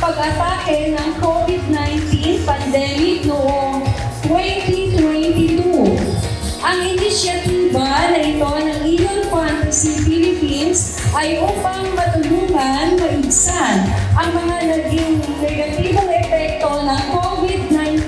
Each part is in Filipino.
pag-atake ng COVID-19 pandemic noong 2022. Ang inisyatiba na ito ng Ion Fantasy Philippines ay upang matulungan maigsan ang mga naging negatibong epekto ng COVID-19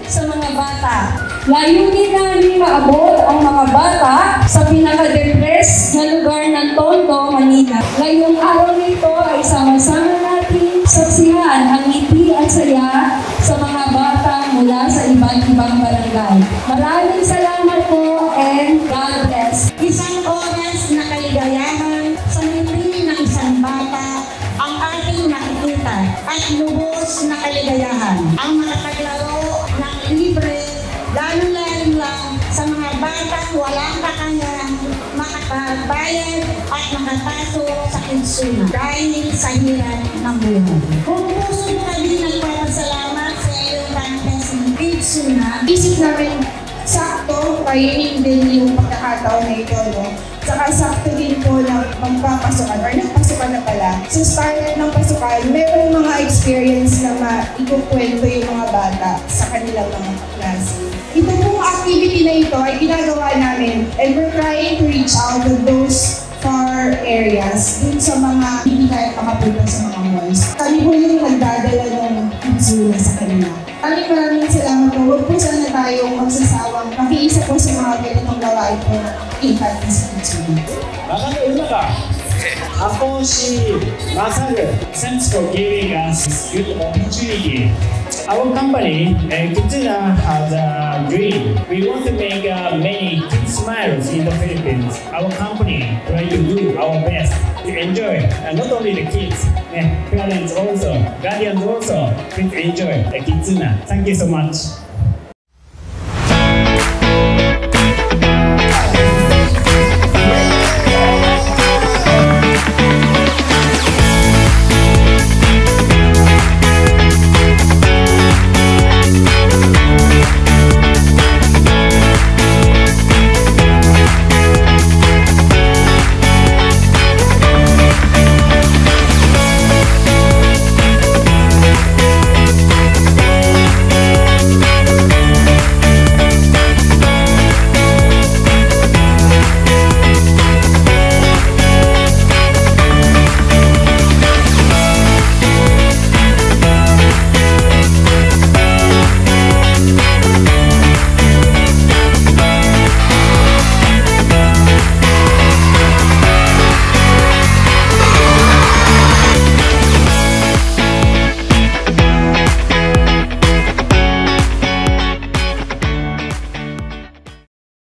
sa mga bata. Layunin namin maabot ang mga bata sa pinaka-depressed na lugar ng Tondo, Manila. Ngayong araw nito ay sama-sama natin saksihan ang ngiti at saya sa mga bata mula sa iba't ibang barangay. Maraming salamat po and God bless. Isang oras na kaligayahan sa ngiti ng isang bata ang ating nakikita at lubos na kaligayahan. Ang makapaglaro ng libre, lalo-lalo lang sa mga batang walang kakayang makapagbayad at makapasok sa kidsuna dahil sa hirap ng buhay. Kung puso mo kami nagpapasalamat sa iyong contest ng kidsuna, Isip namin sakto, kainin din yung pagkakataon na ito, no? Saka sakto din po na magpapasukan or nagpasukan na pala. Sa start ng pasukan, meron mga experience na maikukwento yung mga bata sa kanilang mga klase. Ito pong activity na ito ay ginagawa namin and we're trying to reach out to those far areas dun sa mga hindi kaya makapunta sa mga malls. Kami po yung nagdadala ng kidsuna sa kanila. Maraming salamat po. Huwag po sana tayong magsasawang makiisa po sa mga ganitong gawain po na impact sa kidsuna. Nakakauna ka. Ako si Masaru. Thanks for giving us this good opportunity. Our company, Kitsuna, has a dream. We want to make many kids smiles in the Philippines. Our company try to do our best to enjoy, not only the kids, parents also, guardians also, please enjoy Kitsuna. Thank you so much.